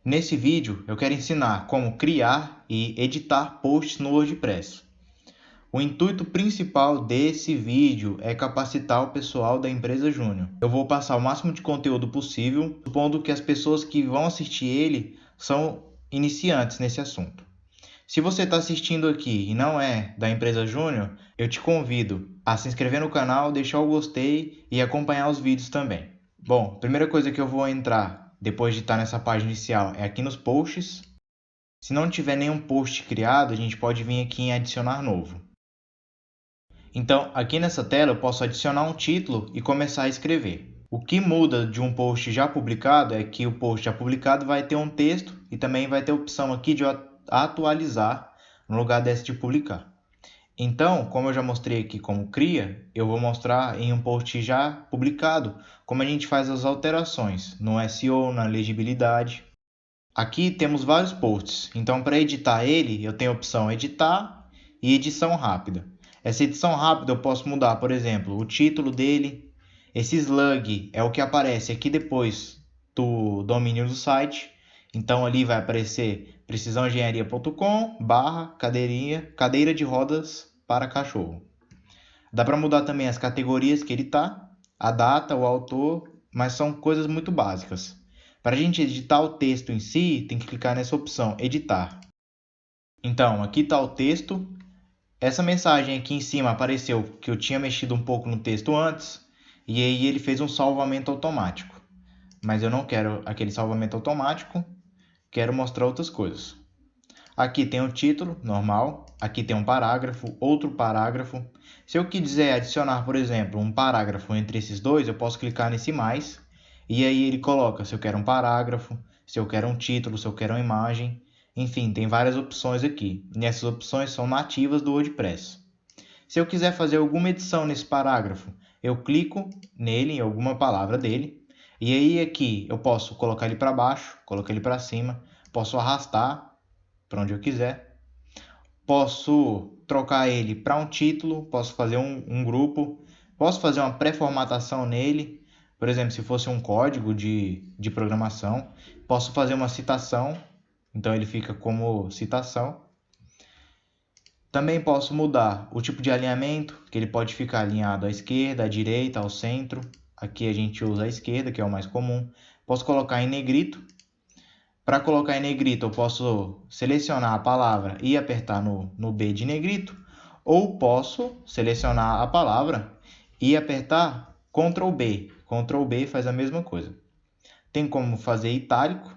Nesse vídeo eu quero ensinar como criar e editar posts no WordPress. O intuito principal desse vídeo é capacitar o pessoal da empresa Júnior. Eu vou passar o máximo de conteúdo possível, supondo que as pessoas que vão assistir ele são iniciantes nesse assunto. Se você está assistindo aqui e não é da empresa Júnior, eu te convido a se inscrever no canal, deixar o gostei e acompanhar os vídeos também. Bom, a primeira coisa que eu vou entrar depois de estar nessa página inicial é aqui nos posts. Se não tiver nenhum post criado, a gente pode vir aqui em adicionar novo. Então, aqui nessa tela eu posso adicionar um título e começar a escrever. O que muda de um post já publicado é que o post já publicado vai ter um texto e também vai ter a opção aqui de atualizar no lugar dessa de publicar. Então, como eu já mostrei aqui como cria, eu vou mostrar em um post já publicado como a gente faz as alterações no SEO, na legibilidade. Aqui temos vários posts, então para editar ele eu tenho a opção editar e edição rápida. Essa edição rápida eu posso mudar, por exemplo, o título dele. Esse slug é o que aparece aqui depois do domínio do site. Então ali vai aparecer precisãoengenharia.com/cadeira de rodas para cachorro. Dá para mudar também as categorias que ele está, a data, o autor, mas são coisas muito básicas. Para a gente editar o texto em si, tem que clicar nessa opção, editar. Então, aqui está o texto. Essa mensagem aqui em cima apareceu que eu tinha mexido um pouco no texto antes, e aí ele fez um salvamento automático. Mas eu não quero aquele salvamento automático, quero mostrar outras coisas. Aqui tem o título, normal. Aqui tem um parágrafo, outro parágrafo. Se eu quiser adicionar, por exemplo, um parágrafo entre esses dois, eu posso clicar nesse mais. E aí ele coloca se eu quero um parágrafo, se eu quero um título, se eu quero uma imagem. Enfim, tem várias opções aqui. E essas opções são nativas do WordPress. Se eu quiser fazer alguma edição nesse parágrafo, eu clico nele, em alguma palavra dele. E aí aqui eu posso colocar ele para baixo, colocar ele para cima. Posso arrastar para onde eu quiser. Posso trocar ele para um título, posso fazer um grupo, posso fazer uma pré-formatação nele, por exemplo, se fosse um código de programação, posso fazer uma citação, então ele fica como citação. Também posso mudar o tipo de alinhamento, que ele pode ficar alinhado à esquerda, à direita, ao centro. Aqui a gente usa a esquerda, que é o mais comum. Posso colocar em negrito. Para colocar em negrito, eu posso selecionar a palavra e apertar no B de negrito, ou posso selecionar a palavra e apertar Ctrl B. Ctrl B faz a mesma coisa. Tem como fazer itálico,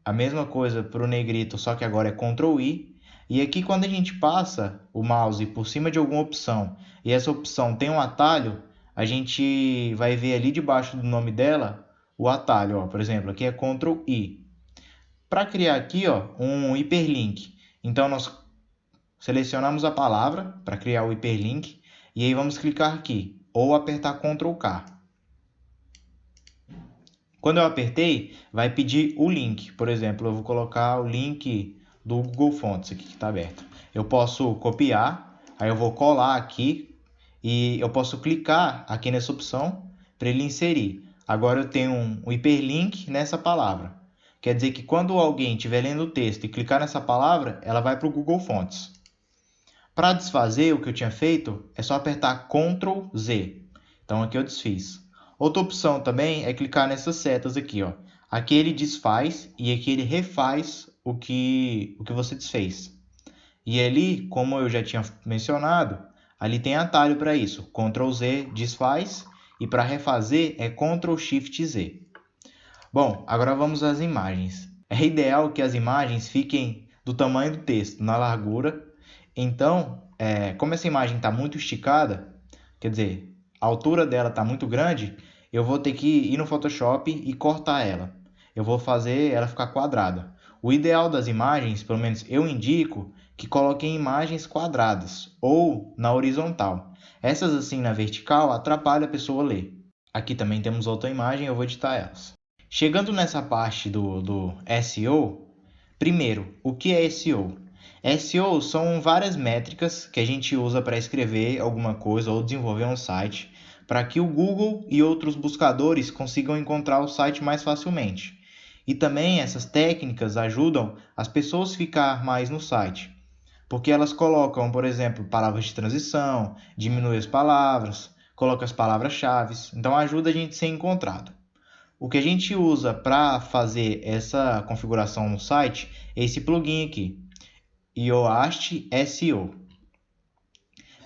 a mesma coisa para o negrito, só que agora é Ctrl I. E aqui quando a gente passa o mouse por cima de alguma opção e essa opção tem um atalho, a gente vai ver ali debaixo do nome dela o atalho. Ó. Por exemplo, aqui é Ctrl I. Para criar aqui um hiperlink, então nós selecionamos a palavra para criar o hiperlink e aí vamos clicar aqui ou apertar Ctrl K. Quando eu apertei, vai pedir o link. Por exemplo, eu vou colocar o link do Google Fonts aqui que está aberto. Eu posso copiar, aí eu vou colar aqui e eu posso clicar aqui nessa opção para ele inserir. Agora eu tenho um hiperlink nessa palavra. Quer dizer que quando alguém estiver lendo o texto e clicar nessa palavra, ela vai para o Google Fonts. Para desfazer o que eu tinha feito, é só apertar Ctrl Z. Então aqui eu desfiz. Outra opção também é clicar nessas setas aqui. Ó. Aqui ele desfaz e aqui ele refaz o que você desfez. E ali, como eu já tinha mencionado, ali tem atalho para isso. Ctrl Z desfaz e para refazer é Ctrl Shift Z. Bom, agora vamos às imagens. É ideal que as imagens fiquem do tamanho do texto, na largura. Então, como essa imagem está muito esticada, quer dizer, a altura dela está muito grande, eu vou ter que ir no Photoshop e cortar ela. Eu vou fazer ela ficar quadrada. O ideal das imagens, pelo menos eu indico, que coloquem imagens quadradas ou na horizontal. Essas assim na vertical atrapalham a pessoa a ler. Aqui também temos outra imagem, eu vou editar elas. Chegando nessa parte do SEO, primeiro, o que é SEO? SEO são várias métricas que a gente usa para escrever alguma coisa ou desenvolver um site para que o Google e outros buscadores consigam encontrar o site mais facilmente. E também essas técnicas ajudam as pessoas a ficar mais no site, porque elas colocam, por exemplo, palavras de transição, diminui as palavras, coloca as palavras-chave, então ajuda a gente a ser encontrado. O que a gente usa para fazer essa configuração no site é esse plugin aqui, Yoast SEO.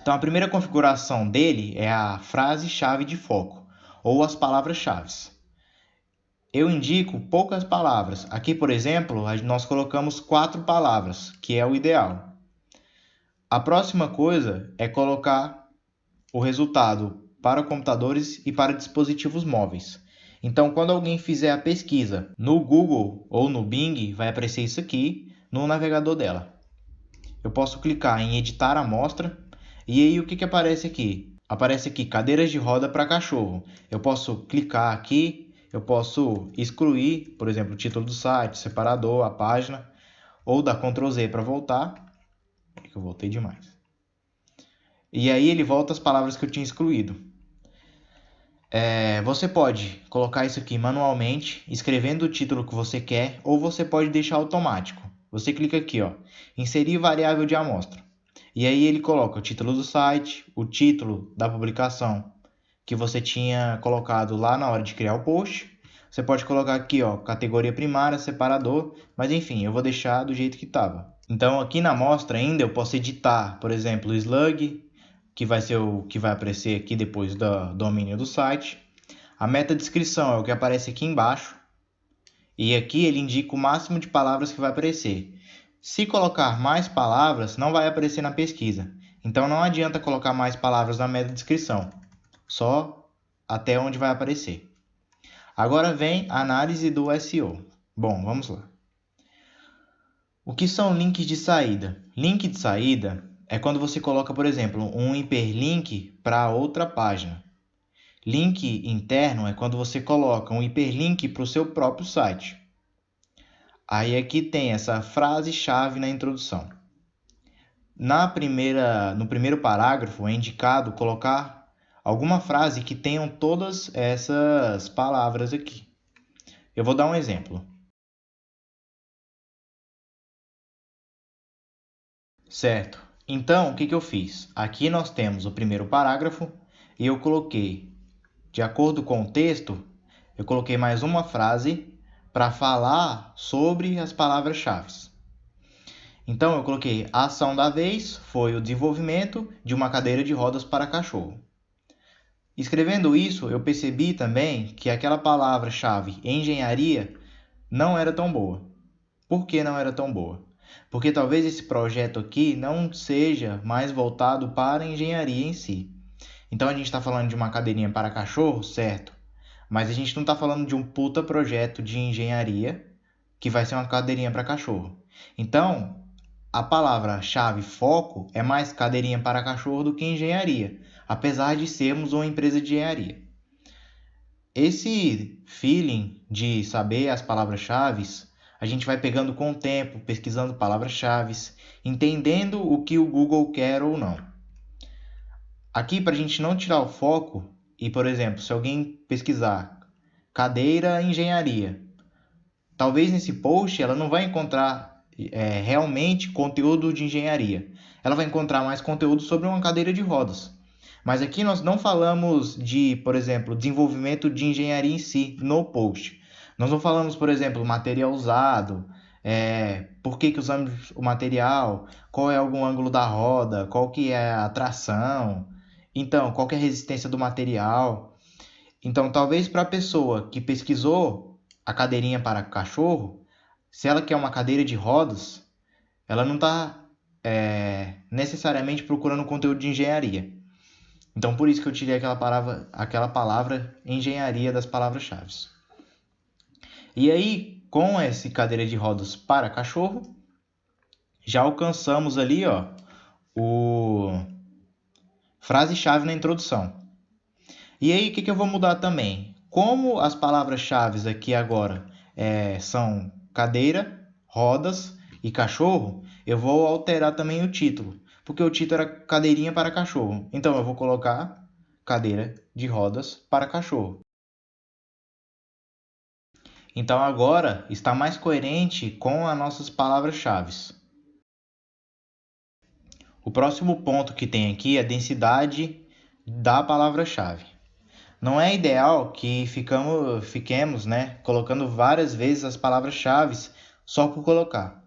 Então a primeira configuração dele é a frase-chave de foco, ou as palavras-chave. Eu indico poucas palavras. Aqui, por exemplo, nós colocamos 4 palavras, que é o ideal. A próxima coisa é colocar o resultado para computadores e para dispositivos móveis. Então, quando alguém fizer a pesquisa no Google ou no Bing, vai aparecer isso aqui no navegador dela. Eu posso clicar em editar amostra e aí o que aparece aqui? Aparece aqui cadeiras de roda para cachorro. Eu posso clicar aqui, eu posso excluir, por exemplo, o título do site, separador, a página, ou dar Ctrl Z para voltar. Eu voltei demais. E aí ele volta as palavras que eu tinha excluído. Você pode colocar isso aqui manualmente, escrevendo o título que você quer, ou você pode deixar automático. Você clica aqui, ó, inserir variável de amostra. E aí ele coloca o título do site, o título da publicação que você tinha colocado lá na hora de criar o post. Você pode colocar aqui, ó, categoria primária, separador, mas enfim, eu vou deixar do jeito que estava. Então aqui na amostra ainda eu posso editar, por exemplo, o slug, que vai ser o que vai aparecer aqui depois do domínio do site. A meta-descrição é o que aparece aqui embaixo. E aqui ele indica o máximo de palavras que vai aparecer. Se colocar mais palavras, não vai aparecer na pesquisa. Então não adianta colocar mais palavras na meta-descrição. Só até onde vai aparecer. Agora vem a análise do SEO. Bom, vamos lá. O que são links de saída? Link de saída é quando você coloca, por exemplo, um hiperlink para outra página. Link interno é quando você coloca um hiperlink para o seu próprio site. Aí aqui tem essa frase-chave na introdução. No primeiro parágrafo é indicado colocar alguma frase que tenham todas essas palavras aqui. Eu vou dar um exemplo. Certo. Então, o que eu fiz? Aqui nós temos o primeiro parágrafo e eu coloquei, de acordo com o texto, eu coloquei mais uma frase para falar sobre as palavras-chave. Então, eu coloquei a ação da vez foi o desenvolvimento de uma cadeira de rodas para cachorro. Escrevendo isso, eu percebi também que aquela palavra-chave engenharia não era tão boa. Por que não era tão boa? Porque talvez esse projeto aqui não seja mais voltado para a engenharia em si. Então a gente está falando de uma cadeirinha para cachorro, certo? Mas a gente não está falando de um puta projeto de engenharia que vai ser uma cadeirinha para cachorro. Então, a palavra-chave foco é mais cadeirinha para cachorro do que engenharia, apesar de sermos uma empresa de engenharia. Esse feeling de saber as palavras-chave, a gente vai pegando com o tempo, pesquisando palavras-chave, entendendo o que o Google quer ou não. Aqui, para a gente não tirar o foco, e por exemplo, se alguém pesquisar cadeira engenharia, talvez nesse post ela não vai encontrar realmente conteúdo de engenharia. Ela vai encontrar mais conteúdo sobre uma cadeira de rodas. Mas aqui nós não falamos de, por exemplo, desenvolvimento de engenharia em si no post. Nós não falamos, por exemplo, material usado, por que usamos o material, qual é algum ângulo da roda, qual que é a tração, então, qual que é a resistência do material. Então, talvez para a pessoa que pesquisou a cadeirinha para cachorro, se ela quer uma cadeira de rodas, ela não está necessariamente procurando conteúdo de engenharia. Então, por isso que eu tirei aquela palavra engenharia das palavras-chave. E aí, com essa cadeira de rodas para cachorro, já alcançamos ali, ó, o frase-chave na introdução. E aí, o que eu vou mudar também? Como as palavras-chave aqui agora são cadeira, rodas e cachorro, eu vou alterar também o título, porque o título era cadeirinha para cachorro. Então, eu vou colocar cadeira de rodas para cachorro. Então agora está mais coerente com as nossas palavras-chave. O próximo ponto que tem aqui é a densidade da palavra-chave. Não é ideal que fiquemos, colocando várias vezes as palavras-chave só por colocar.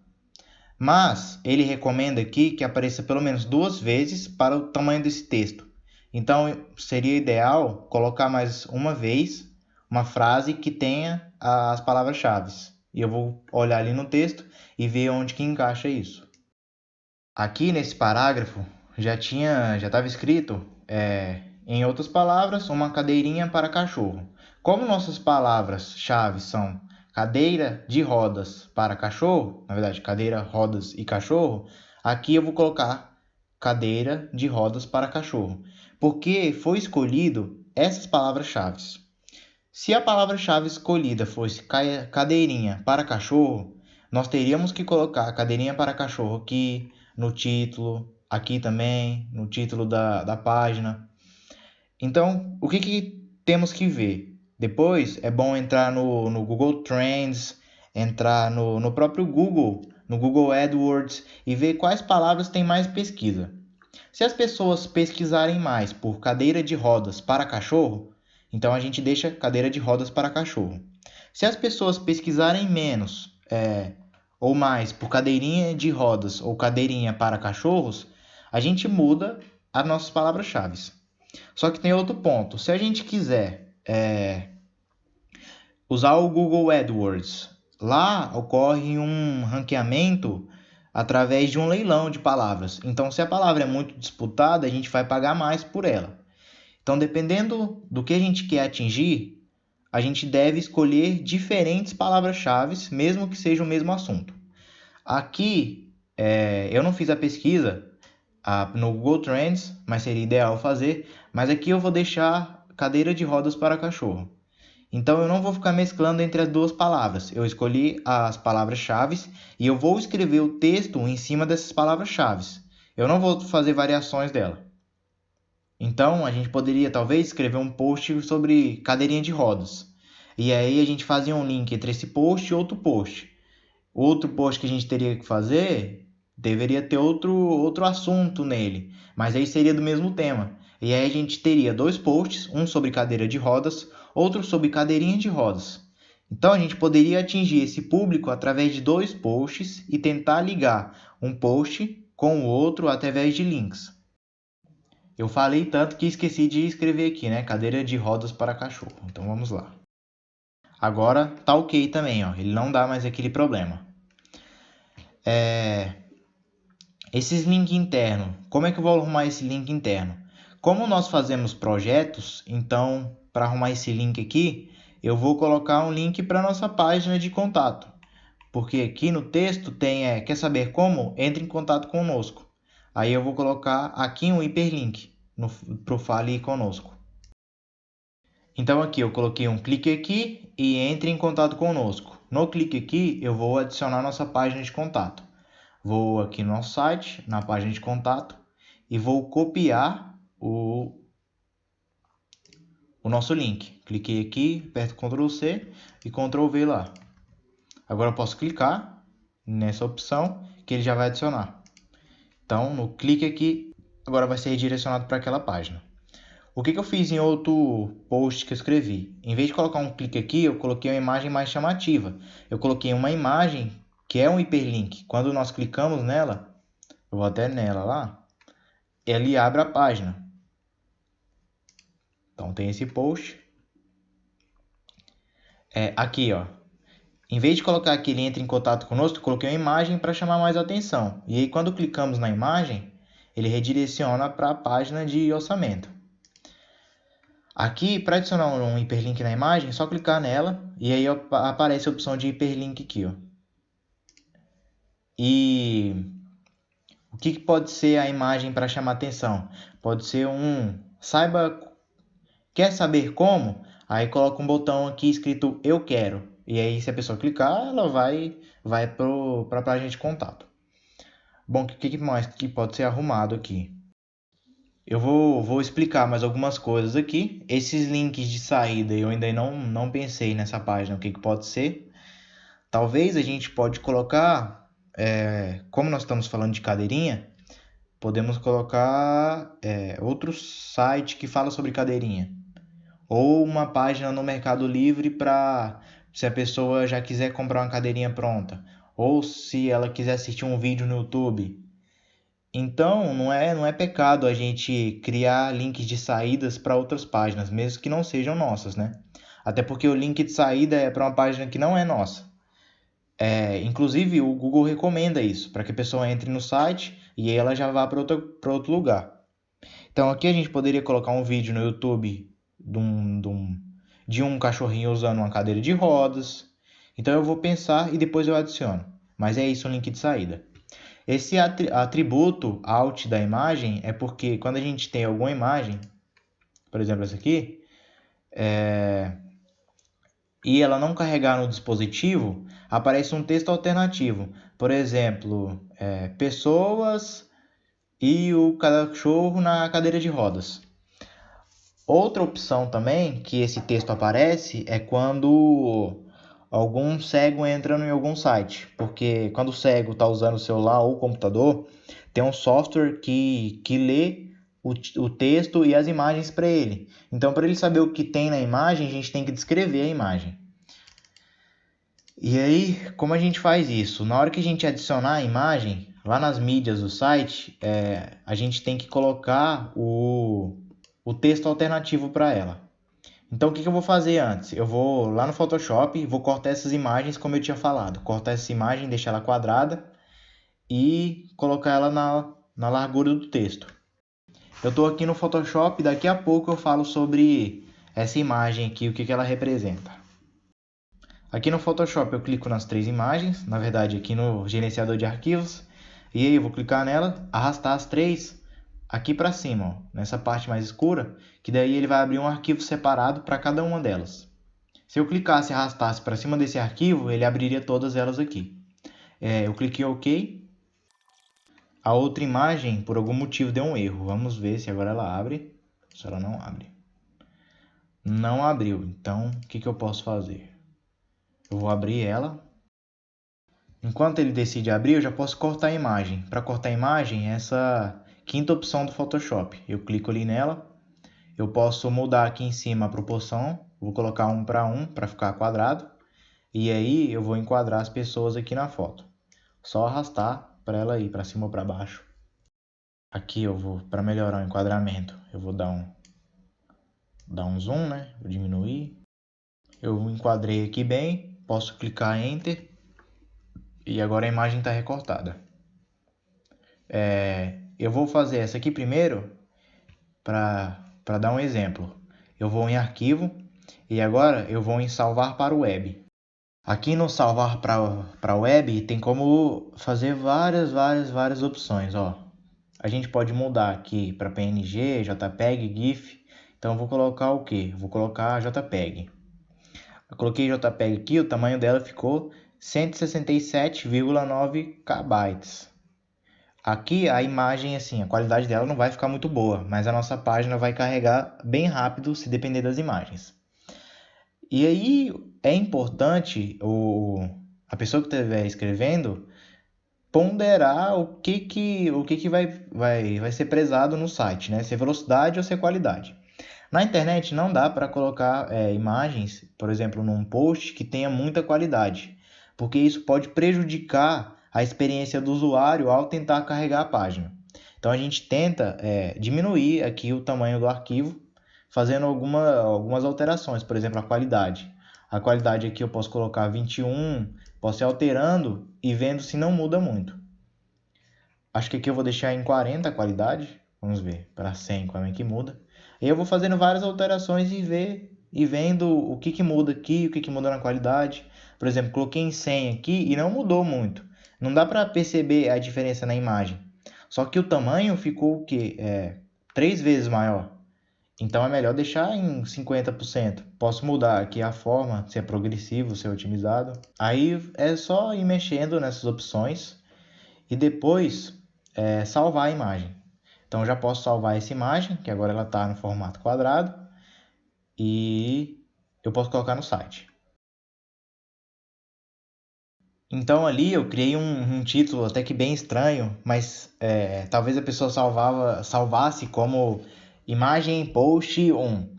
Mas ele recomenda aqui que apareça pelo menos 2 vezes para o tamanho desse texto. Então seria ideal colocar mais uma vez uma frase que tenha as palavras-chave. E eu vou olhar ali no texto e ver onde que encaixa isso. Aqui nesse parágrafo já estava escrito, em outras palavras, uma cadeirinha para cachorro. Como nossas palavras-chave são cadeira de rodas para cachorro, na verdade, cadeira, rodas e cachorro, aqui eu vou colocar cadeira de rodas para cachorro, porque foi escolhido essas palavras-chave. Se a palavra-chave escolhida fosse cadeirinha para cachorro, nós teríamos que colocar cadeirinha para cachorro aqui no título, aqui também, no título da página. Então, o que temos que ver? Depois é bom entrar no Google Trends, entrar no próprio Google, no Google AdWords e ver quais palavras têm mais pesquisa. Se as pessoas pesquisarem mais por cadeira de rodas para cachorro, então a gente deixa cadeira de rodas para cachorro. Se as pessoas pesquisarem menos ou mais por cadeirinha de rodas ou cadeirinha para cachorros, a gente muda as nossas palavras-chave. Só que tem outro ponto. Se a gente quiser usar o Google AdWords, lá ocorre um ranqueamento através de um leilão de palavras. Então, se a palavra é muito disputada, a gente vai pagar mais por ela. Então, dependendo do que a gente quer atingir, a gente deve escolher diferentes palavras-chave, mesmo que seja o mesmo assunto. Aqui, eu não fiz a pesquisa no Google Trends, mas seria ideal fazer. Mas aqui eu vou deixar cadeira de rodas para cachorro. Então eu não vou ficar mesclando entre as duas palavras. Eu escolhi as palavras-chave e eu vou escrever o texto em cima dessas palavras-chave. Eu não vou fazer variações dela. Então a gente poderia talvez escrever um post sobre cadeirinha de rodas. E aí a gente fazia um link entre esse post e outro post. Outro post que a gente teria que fazer deveria ter outro assunto nele, mas aí seria do mesmo tema. E aí a gente teria 2 posts, um sobre cadeira de rodas, outro sobre cadeirinha de rodas. Então a gente poderia atingir esse público através de 2 posts e tentar ligar um post com o outro através de links. Eu falei tanto que esqueci de escrever aqui, cadeira de rodas para cachorro. Então vamos lá. Agora tá ok também, ó. Ele não dá mais aquele problema. Esses links internos, como é que eu vou arrumar esse link interno? Como nós fazemos projetos, então para arrumar esse link aqui, eu vou colocar um link para nossa página de contato. Porque aqui no texto tem, quer saber como? Entre em contato conosco. Aí eu vou colocar aqui um hiperlink para o Fale Conosco. Então aqui eu coloquei um clique aqui e entre em contato conosco. No clique aqui eu vou adicionar nossa página de contato. Vou aqui no nosso site, na página de contato e vou copiar o nosso link. Cliquei aqui, aperto Ctrl C e Ctrl V lá. Agora eu posso clicar nessa opção que ele já vai adicionar. Então, no clique aqui, agora vai ser redirecionado para aquela página. O que eu fiz em outro post que eu escrevi? Em vez de colocar um clique aqui, eu coloquei uma imagem mais chamativa. Eu coloquei uma imagem que é um hiperlink. Quando nós clicamos nela, eu vou até nela lá, ele abre a página. Então tem esse post. Aqui, ó. Em vez de colocar aqui ele entra em contato conosco, eu coloquei uma imagem para chamar mais atenção. E aí quando clicamos na imagem, ele redireciona para a página de orçamento. Aqui, para adicionar um hiperlink na imagem, é só clicar nela e aí aparece a opção de hiperlink aqui, ó. E o que pode ser a imagem para chamar atenção? Pode ser quer saber como? Aí coloca um botão aqui escrito eu quero. E aí se a pessoa clicar, ela vai para a página de contato. Bom, o que mais que pode ser arrumado aqui? Eu vou explicar mais algumas coisas aqui. Esses links de saída eu ainda não pensei nessa página, o que pode ser. Talvez a gente pode colocar, como nós estamos falando de cadeirinha, podemos colocar outro site que fala sobre cadeirinha. Ou uma página no Mercado Livre para se a pessoa já quiser comprar uma cadeirinha pronta. Ou se ela quiser assistir um vídeo no YouTube. Então, não é pecado a gente criar links de saídas para outras páginas, mesmo que não sejam nossas, né? Até porque o link de saída é para uma página que não é nossa. Inclusive, o Google recomenda isso, para que a pessoa entre no site e aí ela já vá para outro lugar. Então, aqui a gente poderia colocar um vídeo no YouTube de um cachorrinho usando uma cadeira de rodas. Então, eu vou pensar e depois eu adiciono. Mas é isso o link de saída. Esse atributo alt da imagem é porque quando a gente tem alguma imagem, por exemplo essa aqui, e ela não carregar no dispositivo, aparece um texto alternativo. Por exemplo, pessoas e o cachorro na cadeira de rodas. Outra opção também que esse texto aparece é quando algum cego entra em algum site, porque quando o cego está usando o celular ou o computador, tem um software que lê o texto e as imagens para ele. Então, para ele saber o que tem na imagem, a gente tem que descrever a imagem. E aí, como a gente faz isso? Na hora que a gente adicionar a imagem, lá nas mídias do site, a gente tem que colocar o texto alternativo para ela. Então, o que eu vou fazer antes? Eu vou lá no Photoshop, vou cortar essas imagens como eu tinha falado. Cortar essa imagem, deixar ela quadrada e colocar ela na largura do texto. Eu estou aqui no Photoshop, daqui a pouco eu falo sobre essa imagem aqui, o que ela representa. Aqui no Photoshop eu clico nas três imagens, na verdade aqui no gerenciador de arquivos, e aí eu vou clicar nela, arrastar as três aqui para cima, ó, nessa parte mais escura, que daí ele vai abrir um arquivo separado para cada uma delas. Se eu clicasse e arrastasse para cima desse arquivo, ele abriria todas elas aqui. Eu cliquei OK. A outra imagem, por algum motivo, deu um erro. Vamos ver se agora ela abre. Se ela não abre. Não abriu. Então, o que eu posso fazer? Eu vou abrir ela. Enquanto ele decide abrir, eu já posso cortar a imagem. Para cortar a imagem, essa quinta opção do Photoshop. Eu clico ali nela. Eu posso mudar aqui em cima a proporção. Vou colocar 1 para ficar quadrado. E aí eu vou enquadrar as pessoas aqui na foto. Só arrastar para ela ir para cima ou para baixo. Aqui eu vou, para melhorar o enquadramento, eu vou dar um zoom, né? Vou diminuir. Eu enquadrei aqui bem, posso clicar Enter e agora a imagem está recortada. Eu vou fazer essa aqui primeiro para dar um exemplo. Eu vou em Arquivo e agora eu vou em Salvar para o Web. Aqui no Salvar para Web tem como fazer várias opções, ó. A gente pode mudar aqui para PNG, JPEG, GIF. Então eu vou colocar o quê? Vou colocar JPEG. Eu coloquei JPEG aqui, o tamanho dela ficou 167,9 KB. Aqui a imagem, assim, a qualidade dela não vai ficar muito boa, mas a nossa página vai carregar bem rápido se depender das imagens. E aí é importante a pessoa que estiver escrevendo ponderar o que vai ser prezado no site, né? Se é velocidade ou se é qualidade. Na internet não dá para colocar imagens, por exemplo, num post que tenha muita qualidade, porque isso pode prejudicar a experiência do usuário ao tentar carregar a página. Então a gente tenta diminuir aqui o tamanho do arquivo, fazendo algumas alterações, por exemplo, a qualidade. A qualidade aqui eu posso colocar 21, posso ir alterando e vendo se não muda muito. Acho que aqui eu vou deixar em 40 a qualidade. Vamos ver para 100 como é que muda. E eu vou fazendo várias alterações e vendo o que muda aqui, o que muda na qualidade. Por exemplo, coloquei em 100 aqui e não mudou muito. Não dá para perceber a diferença na imagem. Só que o tamanho ficou o quê? 3 vezes maior. Então é melhor deixar em 50%. Posso mudar aqui a forma, se é progressivo, se é otimizado. Aí é só ir mexendo nessas opções e depois salvar a imagem. Então eu já posso salvar essa imagem, que agora ela está no formato quadrado, e eu posso colocar no site. Então ali eu criei um título até que bem estranho, mas talvez a pessoa salvasse como imagem post 1.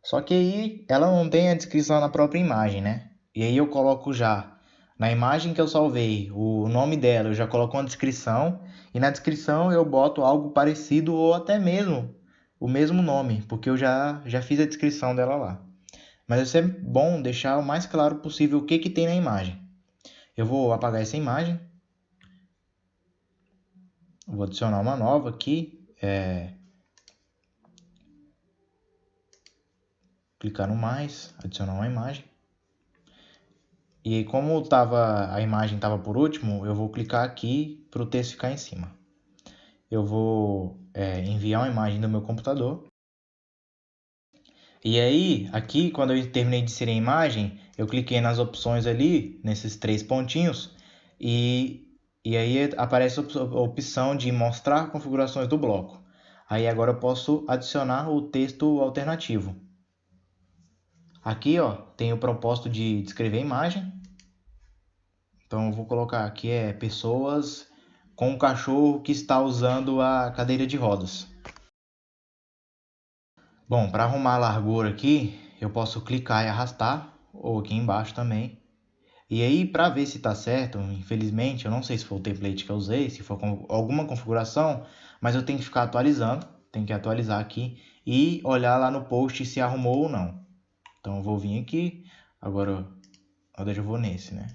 Só que aí ela não tem a descrição na própria imagem, né? E aí eu coloco já na imagem que eu salvei o nome dela, eu já coloco uma descrição, e na descrição eu boto algo parecido ou até mesmo o mesmo nome, porque eu já fiz a descrição dela lá. Mas é sempre bom deixar o mais claro possível o que tem na imagem. Eu vou apagar essa imagem, vou adicionar uma nova aqui, clicar no mais, adicionar uma imagem. E aí, como a imagem estava por último, eu vou clicar aqui para o texto ficar em cima. Eu vou enviar uma imagem do meu computador. E aí, aqui, quando eu terminei de inserir a imagem, eu cliquei nas opções ali, nesses 3 pontinhos, e aí aparece a opção de mostrar configurações do bloco. Aí agora eu posso adicionar o texto alternativo. Aqui, ó, tem o propósito de descrever a imagem. Então eu vou colocar aqui pessoas com um cachorro que está usando a cadeira de rodas. Bom, para arrumar a largura aqui, eu posso clicar e arrastar, ou aqui embaixo também. E aí, para ver se está certo, infelizmente, eu não sei se foi o template que eu usei, se for alguma configuração, mas eu tenho que ficar atualizando, tenho que atualizar aqui e olhar lá no post se arrumou ou não. Então eu vou vir aqui, agora eu vou nesse, né?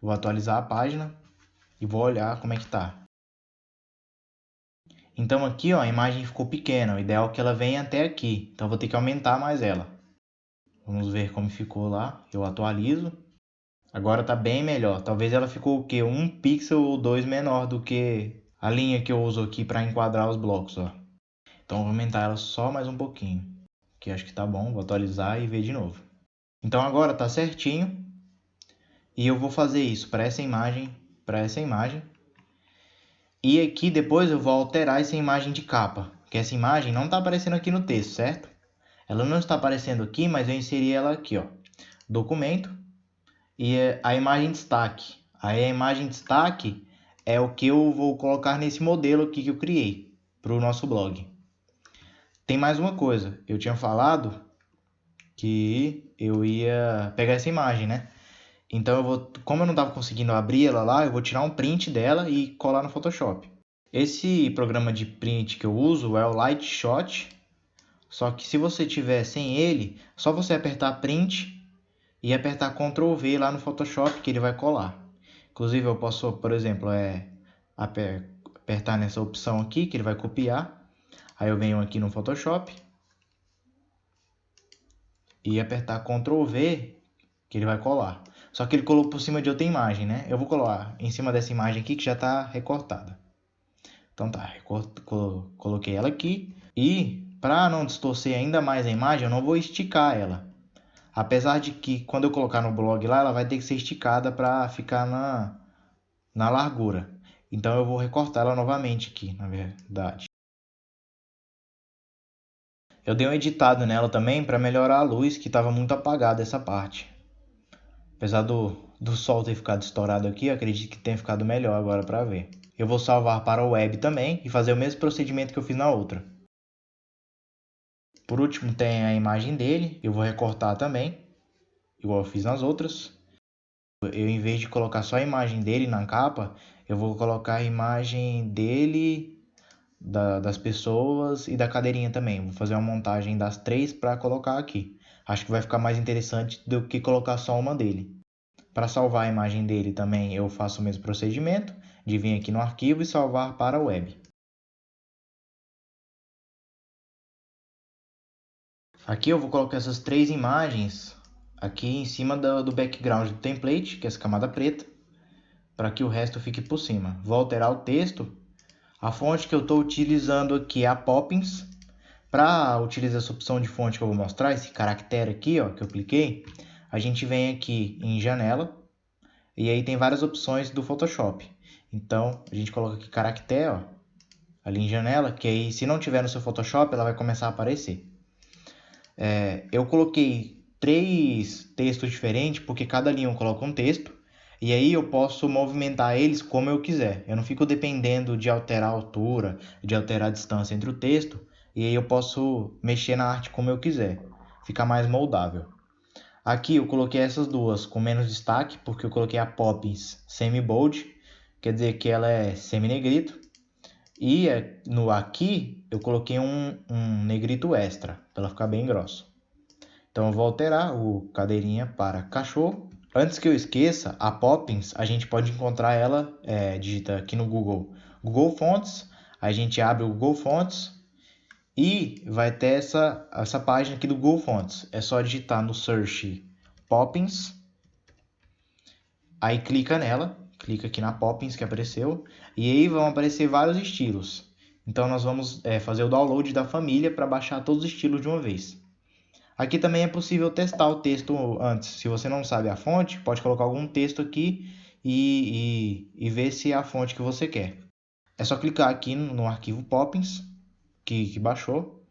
Vou atualizar a página e vou olhar como é que tá. Então aqui, ó, a imagem ficou pequena, o ideal é que ela venha até aqui, então vou ter que aumentar mais ela. Vamos ver como ficou lá, eu atualizo. Agora tá bem melhor, talvez ela ficou o quê? 1 pixel ou 2 menor do que a linha que eu uso aqui para enquadrar os blocos, ó. Então vou aumentar ela só mais um pouquinho, que acho que tá bom, vou atualizar e ver de novo. Então agora tá certinho, e eu vou fazer isso para essa imagem, e aqui depois eu vou alterar essa imagem de capa, que essa imagem não está aparecendo aqui no texto, certo? Ela não está aparecendo aqui, mas eu inseri ela aqui, ó, documento, e a imagem destaque. Aí a imagem destaque é o que eu vou colocar nesse modelo aqui que eu criei para o nosso blog. Tem mais uma coisa, eu tinha falado que eu ia pegar essa imagem, né? Então como eu não estava conseguindo abrir ela lá, eu vou tirar um print dela e colar no Photoshop. Esse programa de print que eu uso é o Lightshot, só que se você tiver sem ele, só você apertar print e apertar Ctrl V lá no Photoshop que ele vai colar. Inclusive eu posso, por exemplo, apertar nessa opção aqui que ele vai copiar. Aí eu venho aqui no Photoshop e apertar Ctrl V que ele vai colar. Só que ele colou por cima de outra imagem, né? Eu vou colar em cima dessa imagem aqui que já está recortada. Então tá, coloquei ela aqui e para não distorcer ainda mais a imagem, eu não vou esticar ela. Apesar de que quando eu colocar no blog lá, ela vai ter que ser esticada para ficar na largura. Então eu vou recortar ela novamente aqui, na verdade. Eu dei um editado nela também para melhorar a luz, que estava muito apagada essa parte. Apesar do sol ter ficado estourado aqui, eu acredito que tenha ficado melhor agora para ver. Eu vou salvar para o web também e fazer o mesmo procedimento que eu fiz na outra. Por último tem a imagem dele, eu vou recortar também, igual eu fiz nas outras. Eu, em vez de colocar só a imagem dele na capa, eu vou colocar a imagem dele, das pessoas e da cadeirinha também. Vou fazer uma montagem das 3 para colocar aqui. Acho que vai ficar mais interessante do que colocar só uma dele. Para salvar a imagem dele também eu faço o mesmo procedimento, de vir aqui no arquivo e salvar para a web. Aqui eu vou colocar essas 3 imagens aqui em cima do background do template, que é essa camada preta, para que o resto fique por cima. Vou alterar o texto. A fonte que eu estou utilizando aqui é a Poppins. Para utilizar essa opção de fonte que eu vou mostrar, esse caractere aqui, ó, que eu cliquei, a gente vem aqui em janela e aí tem várias opções do Photoshop. Então a gente coloca aqui caractere, ó, ali em janela, que aí se não tiver no seu Photoshop, ela vai começar a aparecer. Eu coloquei 3 textos diferentes, porque cada linha eu coloco um texto, e aí eu posso movimentar eles como eu quiser. Eu não fico dependendo de alterar a altura, de alterar a distância entre o texto, e aí eu posso mexer na arte como eu quiser, fica mais moldável. Aqui eu coloquei essas duas com menos destaque, porque eu coloquei a Poppins semi-bold, quer dizer que ela é semi-negrito. E no aqui eu coloquei um negrito extra, para ela ficar bem grossa. Então eu vou alterar o cadeirinha para cachorro. Antes que eu esqueça, a Poppins, a gente pode encontrar ela, digita aqui no Google Fonts, a gente abre o Google Fonts e vai ter essa página aqui do Google Fonts. É só digitar no search Poppins, aí clica nela, clica aqui na Poppins que apareceu, e aí vão aparecer vários estilos. Então nós vamos fazer o download da família para baixar todos os estilos de uma vez. Aqui também é possível testar o texto antes. Se você não sabe a fonte, pode colocar algum texto aqui e ver se é a fonte que você quer. É só clicar aqui no arquivo Poppins, que baixou.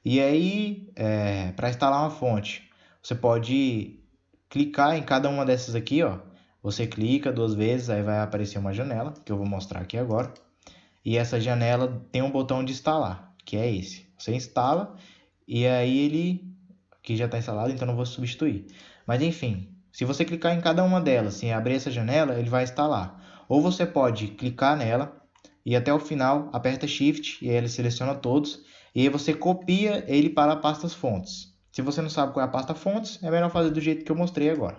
E aí, para instalar uma fonte, você pode clicar em cada uma dessas aqui, ó. Você clica 2 vezes, aí vai aparecer uma janela, que eu vou mostrar aqui agora. E essa janela tem um botão de instalar, que é esse. Você instala e aí ele que já está instalado, então não vou substituir. Mas enfim, se você clicar em cada uma delas e abrir essa janela, ele vai instalar. Ou você pode clicar nela e até o final aperta Shift e aí ele seleciona todos e aí você copia ele para a pasta fontes. Se você não sabe qual é a pasta fontes, é melhor fazer do jeito que eu mostrei agora.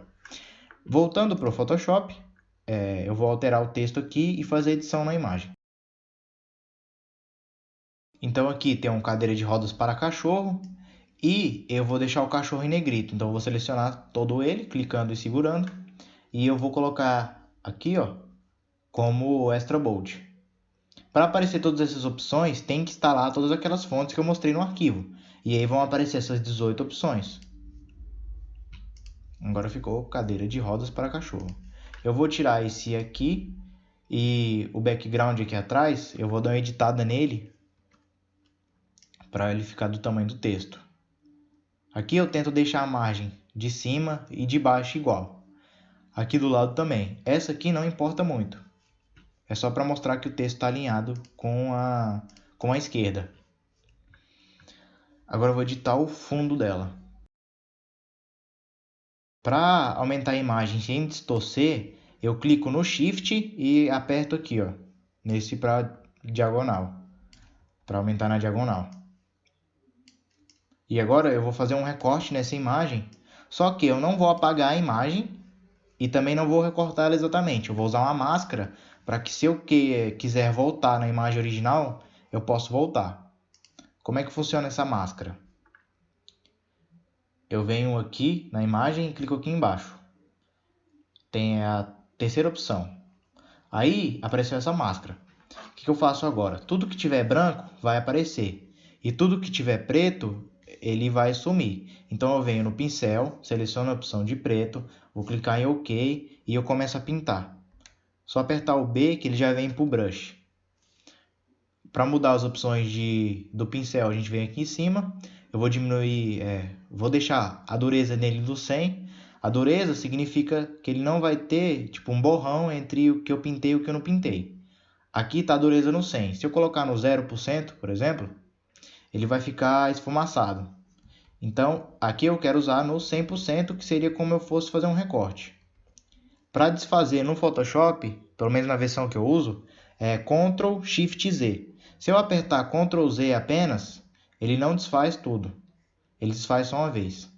Voltando para o Photoshop, eu vou alterar o texto aqui e fazer edição na imagem. Então aqui tem uma cadeira de rodas para cachorro e eu vou deixar o cachorro em negrito. Então eu vou selecionar todo ele, clicando e segurando, e eu vou colocar aqui, ó, como extra bold. Para aparecer todas essas opções, tem que instalar todas aquelas fontes que eu mostrei no arquivo. E aí vão aparecer essas 18 opções. Agora ficou cadeira de rodas para cachorro. Eu vou tirar esse aqui e o background aqui atrás, eu vou dar uma editada nele para ele ficar do tamanho do texto. Aqui eu tento deixar a margem de cima e de baixo igual. Aqui do lado também. Essa aqui não importa muito. É só para mostrar que o texto está alinhado com a esquerda. Agora eu vou editar o fundo dela. Para aumentar a imagem sem distorcer, eu clico no Shift e aperto aqui, ó, nesse para diagonal, para aumentar na diagonal. E agora eu vou fazer um recorte nessa imagem, só que eu não vou apagar a imagem e também não vou recortar ela exatamente. Eu vou usar uma máscara para que se eu quiser voltar na imagem original, eu posso voltar. Como é que funciona essa máscara? Eu venho aqui na imagem e clico aqui embaixo. Tem a terceira opção. Aí apareceu essa máscara. O que eu faço agora? Tudo que tiver branco vai aparecer. E tudo que tiver preto, ele vai sumir. Então eu venho no pincel, seleciono a opção de preto, vou clicar em OK e eu começo a pintar. Só apertar o B que ele já vem para o brush. Para mudar as opções do pincel, a gente vem aqui em cima. Eu vou diminuir, vou deixar a dureza nele no 100. A dureza significa que ele não vai ter tipo um borrão entre o que eu pintei e o que eu não pintei. Aqui está a dureza no 100. Se eu colocar no 0%, por exemplo, ele vai ficar esfumaçado. Então, aqui eu quero usar no 100%, que seria como eu fosse fazer um recorte. Para desfazer no Photoshop, pelo menos na versão que eu uso, é Ctrl Shift Z. Se eu apertar Ctrl Z apenas, ele não desfaz tudo. Ele desfaz só uma vez.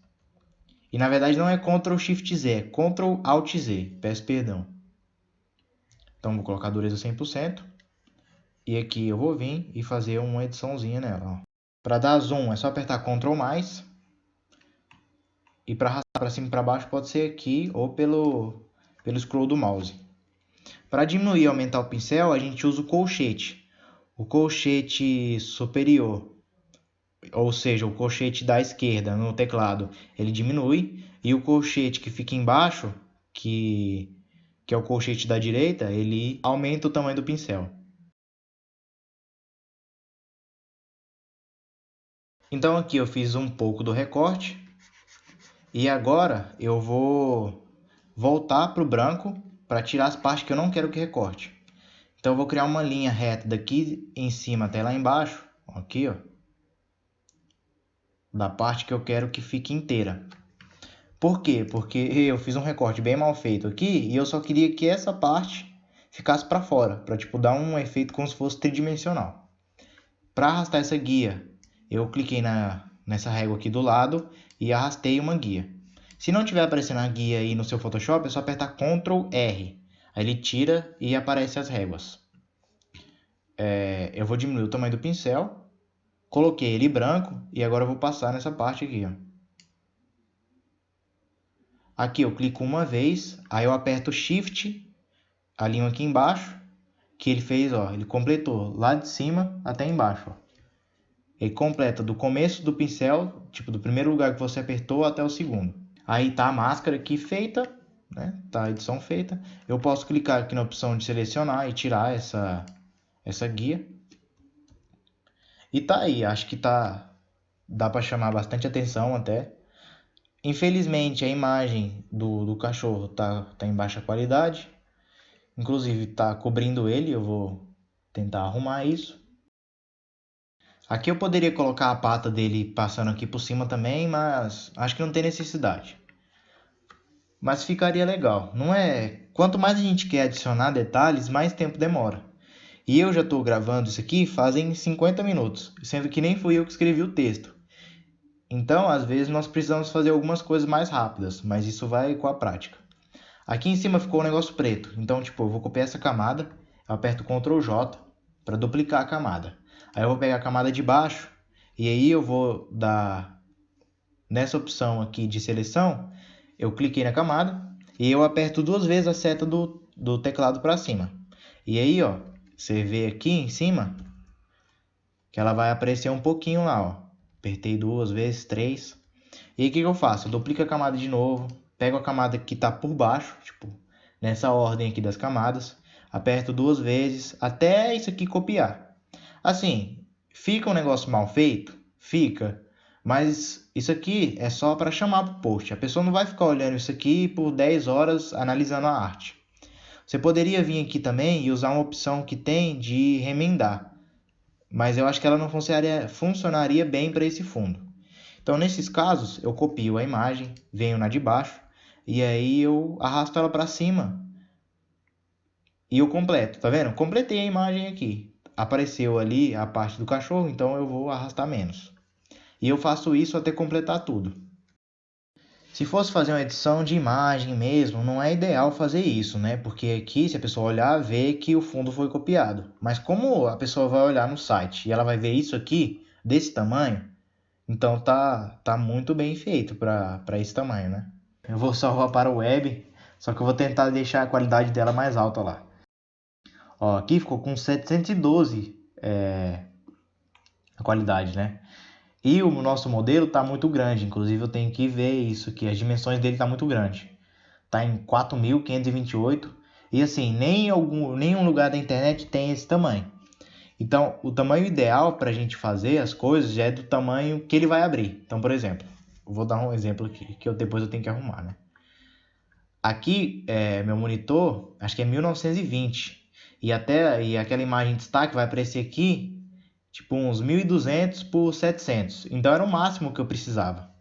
E na verdade não é Ctrl Shift Z, é Ctrl Alt Z. Peço perdão. Então vou colocar a dureza 100%. E aqui eu vou vir e fazer uma ediçãozinha nela. Para dar zoom é só apertar Ctrl+. E para arrastar para cima e para baixo pode ser aqui ou pelo scroll do mouse. Para diminuir e aumentar o pincel, a gente usa o colchete. O colchete superior, ou seja, o colchete da esquerda no teclado, ele diminui. E o colchete que fica embaixo, que é o colchete da direita, ele aumenta o tamanho do pincel. Então aqui eu fiz um pouco do recorte e agora eu vou voltar para o branco para tirar as partes que eu não quero que recorte. Então eu vou criar uma linha reta daqui em cima até lá embaixo, aqui ó, da parte que eu quero que fique inteira. Por quê? Porque eu fiz um recorte bem mal feito aqui e eu só queria que essa parte ficasse para fora, para tipo dar um efeito como se fosse tridimensional. Para arrastar essa guia, eu cliquei nessa régua aqui do lado e arrastei uma guia. Se não tiver aparecendo a guia aí no seu Photoshop, é só apertar Ctrl R. Aí ele tira e aparece as réguas. Eu vou diminuir o tamanho do pincel, coloquei ele branco e agora eu vou passar nessa parte aqui, ó. Aqui eu clico uma vez, aí eu aperto Shift, alinho aqui embaixo, que ele fez, ó, ele completou lá de cima até embaixo, ó. Ele completa do começo do pincel, tipo do primeiro lugar que você apertou até o segundo. Aí tá a máscara aqui feita, né? Tá a edição feita. Eu posso clicar aqui na opção de selecionar e tirar essa guia. E tá aí, acho que dá para chamar bastante atenção até. Infelizmente a imagem do cachorro tá em baixa qualidade. Inclusive tá cobrindo ele, eu vou tentar arrumar isso. Aqui eu poderia colocar a pata dele passando aqui por cima também, mas acho que não tem necessidade. Mas ficaria legal, não é? Quanto mais a gente quer adicionar detalhes, mais tempo demora. E eu já estou gravando isso aqui fazem 50 minutos, sendo que nem fui eu que escrevi o texto. Então, às vezes, nós precisamos fazer algumas coisas mais rápidas, mas isso vai com a prática. Aqui em cima ficou um negócio preto, então, tipo, eu vou copiar essa camada, eu aperto Ctrl J para duplicar a camada. Aí eu vou pegar a camada de baixo, e aí eu vou dar nessa opção aqui de seleção, eu cliquei na camada, e eu aperto duas vezes a seta do teclado para cima. E aí, ó, você vê aqui em cima, que ela vai aparecer um pouquinho lá, ó. Apertei duas vezes, três. E aí o que eu faço? Eu duplico a camada de novo, pego a camada que está por baixo, tipo, nessa ordem aqui das camadas, aperto duas vezes, até isso aqui copiar. Assim, fica um negócio mal feito? Fica. Mas isso aqui é só para chamar para o post. A pessoa não vai ficar olhando isso aqui por 10 horas analisando a arte. Você poderia vir aqui também e usar uma opção que tem de remendar, mas eu acho que ela não funcionaria bem para esse fundo. Então, nesses casos, eu copio a imagem, venho na de baixo, e aí eu arrasto ela para cima e eu completo, tá vendo? Completei a imagem aqui. Apareceu ali a parte do cachorro, então eu vou arrastar menos. E eu faço isso até completar tudo. Se fosse fazer uma edição de imagem mesmo, não é ideal fazer isso, né? Porque aqui, se a pessoa olhar, vê que o fundo foi copiado. Mas como a pessoa vai olhar no site e ela vai ver isso aqui, desse tamanho, então tá muito bem feito para esse tamanho, né? Eu vou salvar para o web, só que eu vou tentar deixar a qualidade dela mais alta lá. Ó, aqui ficou com 712 a qualidade, né? E o nosso modelo está muito grande, inclusive eu tenho que ver isso aqui, as dimensões dele tá muito grande. Tá em 4.528 e assim, nenhum lugar da internet tem esse tamanho. Então, o tamanho ideal para a gente fazer as coisas já é do tamanho que ele vai abrir. Então, por exemplo, vou dar um exemplo aqui, que depois eu tenho que arrumar, né? Aqui, meu monitor, acho que é 1920. E aquela imagem de destaque vai aparecer aqui, tipo uns 1200 por 700. Então, era o máximo que eu precisava.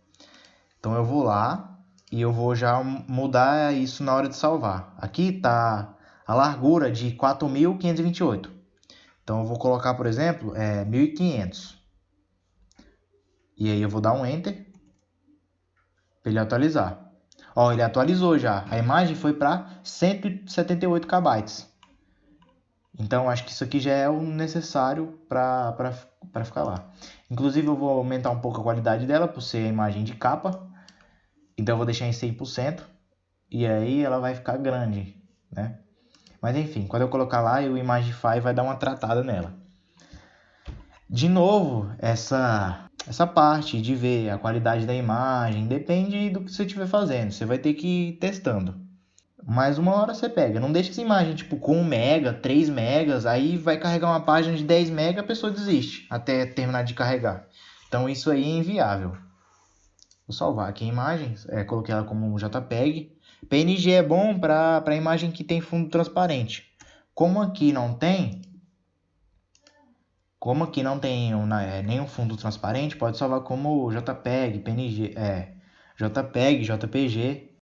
Então, eu vou lá e eu vou já mudar isso na hora de salvar. Aqui está a largura de 4.528. Então, eu vou colocar, por exemplo, 1.500. E aí eu vou dar um Enter para ele atualizar. Ó, ele atualizou já. A imagem foi para 178 KB. Então, acho que isso aqui já é o necessário para ficar lá. Inclusive, eu vou aumentar um pouco a qualidade dela, por ser a imagem de capa. Então, eu vou deixar em 100%. E aí ela vai ficar grande, né? Mas enfim, quando eu colocar lá, o Imagify vai dar uma tratada nela. De novo, essa parte de ver a qualidade da imagem depende do que você estiver fazendo. Você vai ter que ir testando. Mas uma hora você pega. Não deixa essa imagem tipo com 1 mega, 3 megas, aí vai carregar uma página de 10 mega, a pessoa desiste até terminar de carregar. Então isso aí é inviável. Vou salvar aqui a imagem, coloquei ela como um JPEG. PNG é bom para imagem que tem fundo transparente. Como aqui não tem nenhum fundo transparente, pode salvar como JPEG, PNG, JPEG, JPG.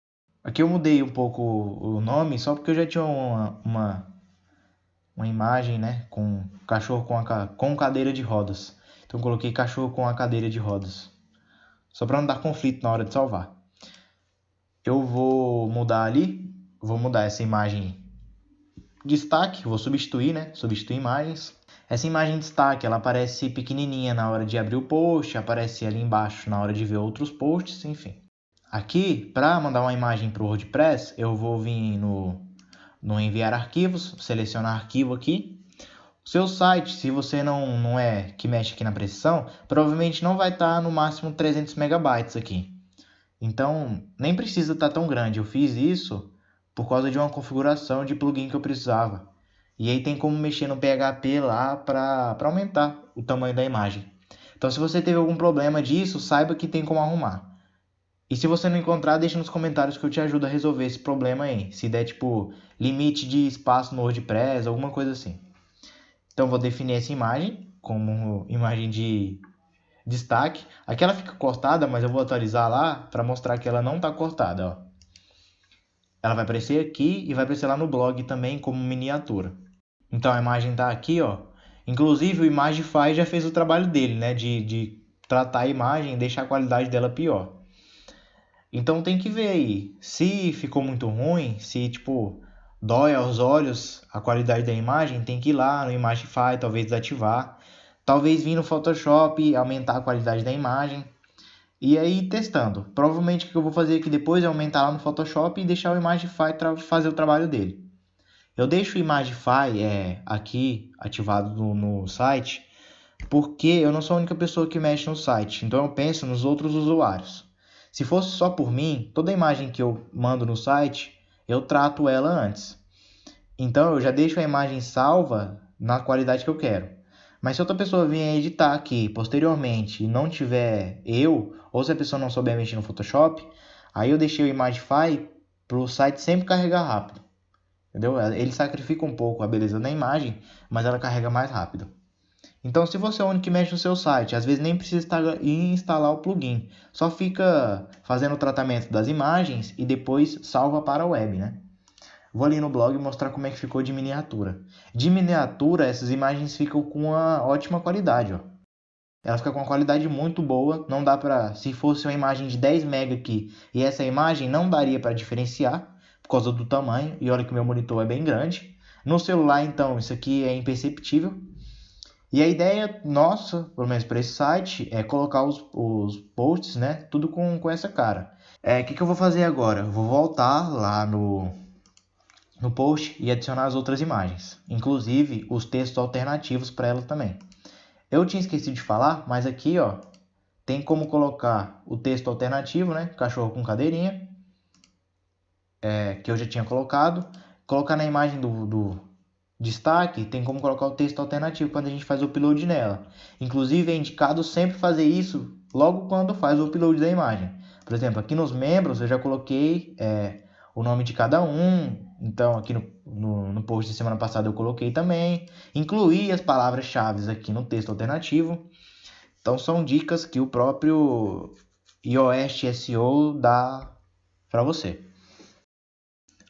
Aqui eu mudei um pouco o nome, só porque eu já tinha uma imagem, né, com cachorro com cadeira de rodas. Então eu coloquei cachorro com a cadeira de rodas, só para não dar conflito na hora de salvar. Eu vou mudar essa imagem destaque, vou substituir, né, substituir imagens. Essa imagem destaque, ela aparece pequenininha na hora de abrir o post, aparece ali embaixo na hora de ver outros posts, enfim. Aqui, para mandar uma imagem para o WordPress, eu vou vir no enviar arquivos, selecionar arquivo aqui. O seu site, se você não é que mexe aqui na precisão, provavelmente não vai estar no máximo 300 megabytes aqui. Então, nem precisa estar tão grande. Eu fiz isso por causa de uma configuração de plugin que eu precisava. E aí tem como mexer no PHP lá para aumentar o tamanho da imagem. Então, se você teve algum problema disso, saiba que tem como arrumar. E se você não encontrar, deixa nos comentários que eu te ajudo a resolver esse problema aí. Se der, tipo, limite de espaço no WordPress, alguma coisa assim. Então, vou definir essa imagem como imagem de destaque. Aqui ela fica cortada, mas eu vou atualizar lá para mostrar que ela não está cortada. Ó. Ela vai aparecer aqui e vai aparecer lá no blog também como miniatura. Então, a imagem está aqui, ó. Inclusive, o Imagify já fez o trabalho dele, né? De tratar a imagem e deixar a qualidade dela pior. Então tem que ver aí, se ficou muito ruim, se tipo dói aos olhos a qualidade da imagem, tem que ir lá no Imagify, talvez desativar, talvez vir no Photoshop, aumentar a qualidade da imagem e aí testando. Provavelmente o que eu vou fazer aqui depois é aumentar lá no Photoshop e deixar o Imagify fazer o trabalho dele. Eu deixo o Imagify aqui ativado no site porque eu não sou a única pessoa que mexe no site, então eu penso nos outros usuários. Se fosse só por mim, toda imagem que eu mando no site, eu trato ela antes. Então eu já deixo a imagem salva na qualidade que eu quero. Mas se outra pessoa vier editar aqui posteriormente e não tiver eu, ou se a pessoa não souber mexer no Photoshop, aí eu deixei o Imagify para o site sempre carregar rápido. Entendeu? Ele sacrifica um pouco a beleza da imagem, mas ela carrega mais rápido. Então, se você é o único que mexe no seu site, às vezes nem precisa instalar o plugin. Só fica fazendo o tratamento das imagens e depois salva para a web, né? Vou ali no blog mostrar como é que ficou de miniatura. De miniatura, essas imagens ficam com uma ótima qualidade, ó. Ela fica com uma qualidade muito boa, não dá para, se fosse uma imagem de 10 MB aqui, e essa imagem não daria para diferenciar por causa do tamanho, e olha que o meu monitor é bem grande. No celular, então, isso aqui é imperceptível. E a ideia nossa, pelo menos para esse site, é colocar os posts, né? Tudo com essa cara. O que eu vou fazer agora? Eu vou voltar lá no post e adicionar as outras imagens, inclusive os textos alternativos para ela também. Eu tinha esquecido de falar, mas aqui, ó, tem como colocar o texto alternativo, né? Cachorro com cadeirinha, que eu já tinha colocado. Colocar na imagem do destaque, tem como colocar o texto alternativo quando a gente faz o upload nela. Inclusive é indicado sempre fazer isso logo quando faz o upload da imagem. Por exemplo, aqui nos membros eu já coloquei o nome de cada um. Então aqui no post de semana passada eu coloquei também. Incluí as palavras-chave aqui no texto alternativo. Então são dicas que o próprio iOS SEO dá para você.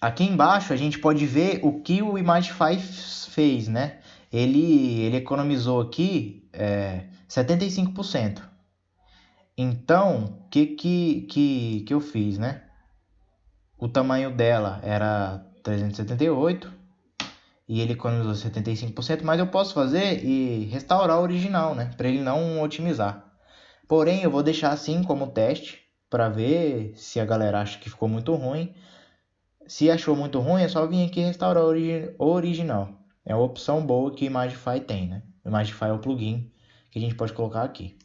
Aqui embaixo a gente pode ver o que o Imagify fez, né? Ele economizou aqui 75%. Então, o que eu fiz, né? O tamanho dela era 378 e ele economizou 75%, mas eu posso fazer e restaurar o original, né? Para ele não otimizar. Porém, eu vou deixar assim como teste para ver se a galera acha que ficou muito ruim. Se achou muito ruim, é só vir aqui restaurar o original. É uma opção boa que o Imagify tem, né? O Imagify é o plugin que a gente pode colocar aqui.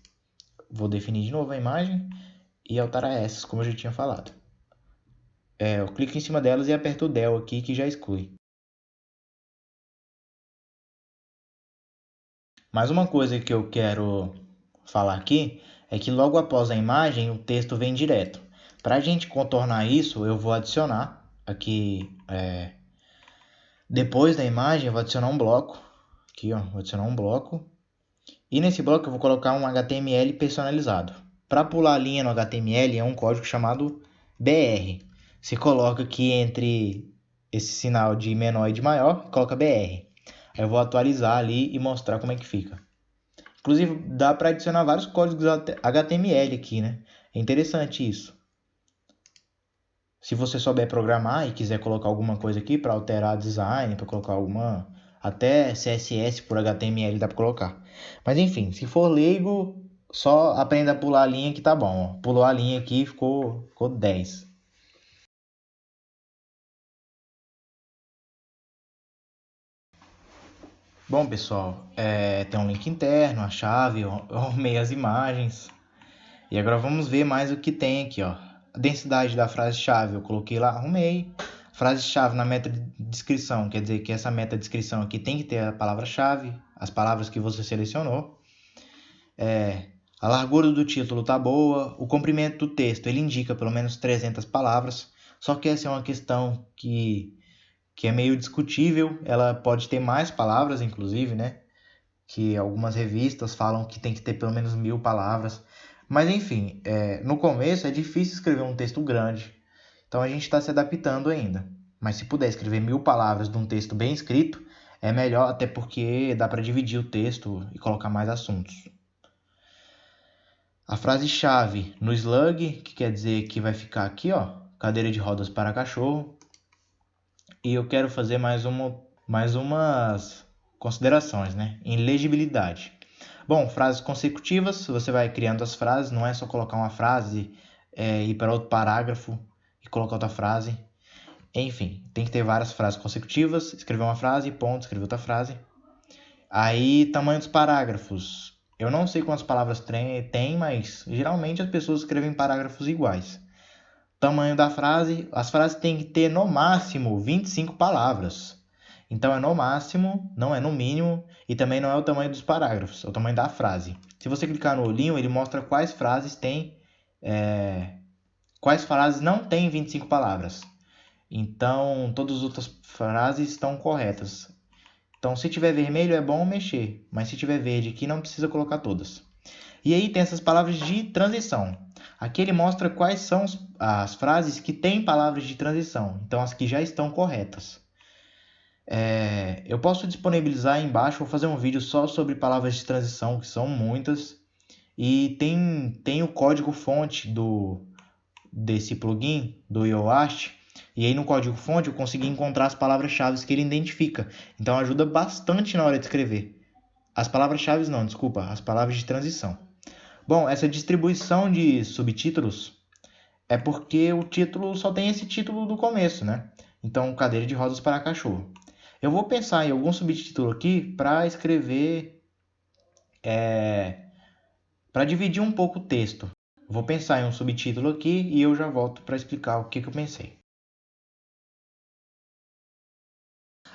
Vou definir de novo a imagem e alterar essas, como eu já tinha falado. Eu clico em cima delas e aperto o del aqui, que já exclui. Mais uma coisa que eu quero falar aqui é que logo após a imagem o texto vem direto. Para a gente contornar isso, eu vou adicionar aqui, depois da imagem, eu vou adicionar um bloco. Aqui, ó, vou adicionar um bloco. E nesse bloco eu vou colocar um HTML personalizado. Para pular a linha no HTML é um código chamado BR. Você coloca aqui entre esse sinal de menor e de maior, coloca BR. Aí eu vou atualizar ali e mostrar como é que fica. Inclusive, dá para adicionar vários códigos HTML aqui, né? É interessante isso. Se você souber programar e quiser colocar alguma coisa aqui para alterar design, para colocar alguma... Até CSS por HTML dá para colocar. Mas enfim, se for leigo, só aprenda a pular a linha que tá bom. Ó. Pulou a linha aqui e ficou 10. Bom, pessoal, tem um link interno, a chave, eu arrumei as imagens. E agora vamos ver mais o que tem aqui, ó. A densidade da frase-chave eu coloquei lá, arrumei. Frase-chave na meta de descrição, quer dizer que essa meta de descrição aqui tem que ter a palavra-chave, as palavras que você selecionou. A largura do título tá boa, o comprimento do texto ele indica pelo menos 300 palavras, só que essa é uma questão que é meio discutível, ela pode ter mais palavras, inclusive, né? Que algumas revistas falam que tem que ter pelo menos 1000 palavras. Mas enfim, no começo é difícil escrever um texto grande, então a gente está se adaptando ainda. Mas se puder escrever 1000 palavras de um texto bem escrito, é melhor, até porque dá para dividir o texto e colocar mais assuntos. A frase-chave no slug, que quer dizer que vai ficar aqui, ó, cadeira de rodas para cachorro. E eu quero fazer mais umas considerações, né? Em legibilidade. Bom, frases consecutivas, você vai criando as frases, não é só colocar uma frase, ir para outro parágrafo e colocar outra frase. Enfim, tem que ter várias frases consecutivas, escrever uma frase, ponto, escrever outra frase. Aí, tamanho dos parágrafos. Eu não sei quantas palavras tem, mas geralmente as pessoas escrevem parágrafos iguais. Tamanho da frase, as frases têm que ter no máximo 25 palavras. Então é no máximo, não é no mínimo, e também não é o tamanho dos parágrafos, é o tamanho da frase. Se você clicar no olhinho, ele mostra quais frases quais frases não têm 25 palavras. Então todas as outras frases estão corretas. Então se tiver vermelho é bom mexer, mas se tiver verde aqui não precisa colocar todas. E aí tem essas palavras de transição. Aqui ele mostra quais são as frases que têm palavras de transição, então as que já estão corretas. Eu posso disponibilizar aí embaixo, vou fazer um vídeo só sobre palavras de transição, que são muitas. E tem o código fonte desse plugin, do Yoast. E aí no código fonte eu consegui encontrar as palavras-chave que ele identifica. Então ajuda bastante na hora de escrever. As palavras-chave não, desculpa, as palavras de transição. Bom, essa distribuição de subtítulos é porque o título só tem esse título do começo, né? Então, cadeira de rodas para cachorro. Eu vou pensar em algum subtítulo aqui para escrever, para dividir um pouco o texto. Vou pensar em um subtítulo aqui e eu já volto para explicar o que eu pensei.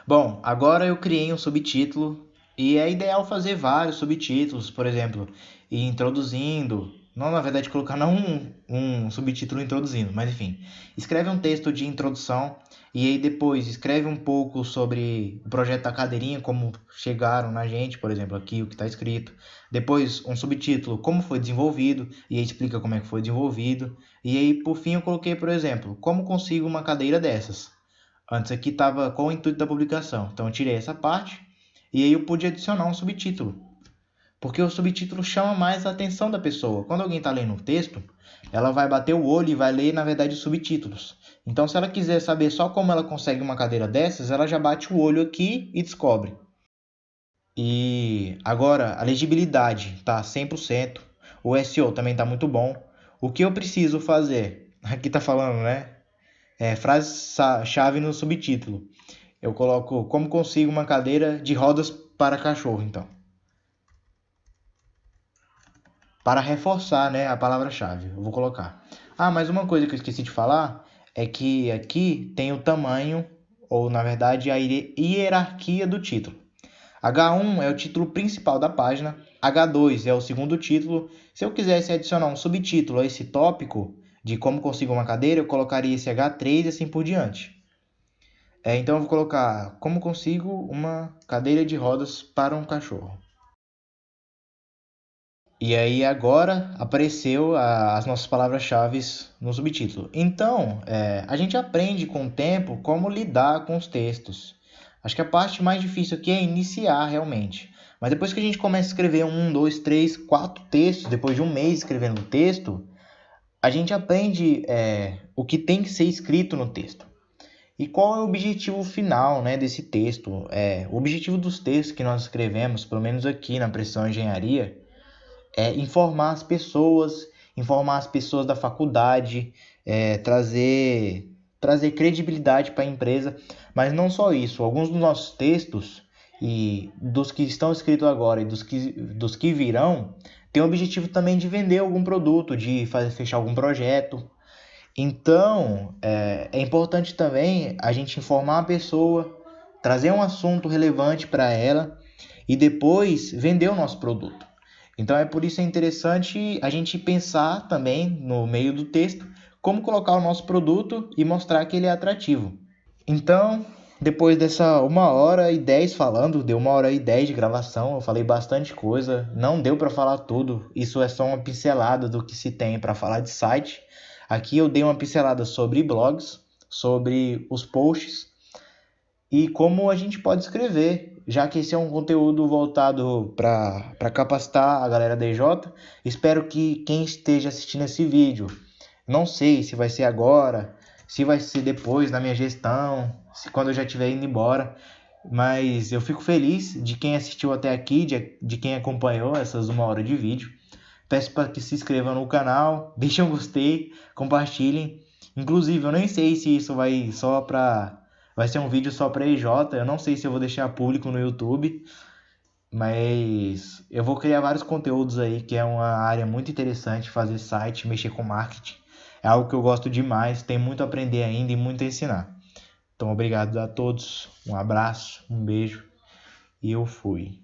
Bom, agora eu criei um subtítulo e é ideal fazer vários subtítulos, por exemplo, ir introduzindo, não na verdade colocar não um subtítulo introduzindo, mas enfim, escreve um texto de introdução e aí depois escreve um pouco sobre o projeto da cadeirinha, como chegaram na gente, por exemplo, aqui o que está escrito. Depois um subtítulo, como foi desenvolvido, e aí explica como é que foi desenvolvido. E aí por fim eu coloquei, por exemplo, como consigo uma cadeira dessas. Antes aqui estava com o intuito da publicação. Então eu tirei essa parte e aí eu pude adicionar um subtítulo. Porque o subtítulo chama mais a atenção da pessoa. Quando alguém está lendo um texto, ela vai bater o olho e vai ler, na verdade, os subtítulos. Então, se ela quiser saber só como ela consegue uma cadeira dessas, ela já bate o olho aqui e descobre. E agora, a legibilidade está 100%. O SEO também está muito bom. O que eu preciso fazer? Aqui está falando, né? Frase-chave no subtítulo. Eu coloco como consigo uma cadeira de rodas para cachorro, então. Para reforçar, né, a palavra-chave, eu vou colocar. Ah, mas uma coisa que eu esqueci de falar é que aqui tem o tamanho, ou na verdade a hierarquia do título. H1 é o título principal da página, H2 é o segundo título. Se eu quisesse adicionar um subtítulo a esse tópico de como consigo uma cadeira, eu colocaria esse H3 e assim por diante. Então eu vou colocar como consigo uma cadeira de rodas para um cachorro. E aí agora apareceu as nossas palavras-chave no subtítulo. Então, a gente aprende com o tempo como lidar com os textos. Acho que a parte mais difícil aqui é iniciar realmente. Mas depois que a gente começa a escrever 4 textos, depois de um mês escrevendo o texto, a gente aprende o que tem que ser escrito no texto. E qual é o objetivo final, né, desse texto? O objetivo dos textos que nós escrevemos, pelo menos aqui na Precisão Engenharia, é informar as pessoas da faculdade, trazer credibilidade para a empresa. Mas não só isso, alguns dos nossos textos, e dos que estão escritos agora e dos que virão, tem o objetivo também de vender algum produto, de fechar algum projeto. Então, é importante também a gente informar a pessoa, trazer um assunto relevante para ela e depois vender o nosso produto. Então, é por isso interessante a gente pensar também no meio do texto como colocar o nosso produto e mostrar que ele é atrativo. Então, depois dessa 1h10 falando, deu 1h10 de gravação, eu falei bastante coisa, não deu para falar tudo, isso é só uma pincelada do que se tem para falar de site. Aqui eu dei uma pincelada sobre blogs, sobre os posts e como a gente pode escrever, já que esse é um conteúdo voltado para capacitar a galera DJ. Espero que quem esteja assistindo esse vídeo, não sei se vai ser agora, se vai ser depois na minha gestão, se quando eu já estiver indo embora, mas eu fico feliz de quem assistiu até aqui, de quem acompanhou essas 1 hora de vídeo. Peço para que se inscrevam no canal, deixem um gostei, compartilhem. Inclusive, eu nem sei se isso vai ser um vídeo só para EJ, eu não sei se eu vou deixar público no YouTube, mas eu vou criar vários conteúdos aí, que é uma área muito interessante, fazer site, mexer com marketing. É algo que eu gosto demais, tem muito a aprender ainda e muito a ensinar. Então, obrigado a todos, um abraço, um beijo e eu fui.